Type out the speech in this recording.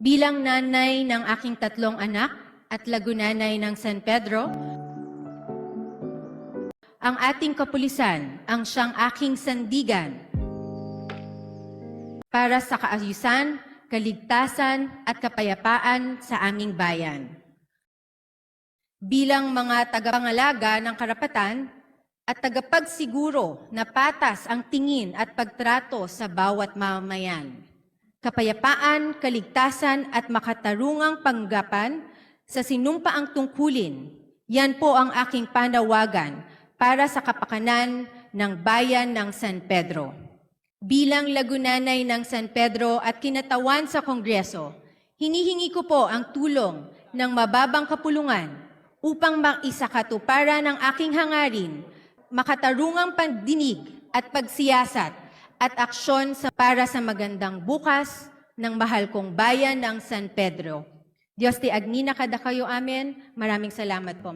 Bilang nanay ng aking 3 anak at lagunanay ng San Pedro, ang ating kapulisan ang siyang aking sandigan para sa kaayusan, kaligtasan at kapayapaan sa aming bayan. Bilang mga tagapangalaga ng karapatan at tagapagsiguro na patas ang tingin at pagtrato sa bawat mamamayan, kapayapaan, kaligtasan at makatarungang panggapan sa sinumpaang tungkulin, yan po ang aking panawagan para sa kapakanan ng bayan ng San Pedro. Bilang lagunanay ng San Pedro at kinatawan sa Kongreso, hinihingi ko po ang tulong ng mababang kapulungan upang maisakatuparan ang aking hangarin, makatarungang pandinig at pagsiyasat at aksyon para sa magandang bukas ng mahal kong bayan ng San Pedro. Diyos ti agnina kada kayo, amen. Maraming salamat po.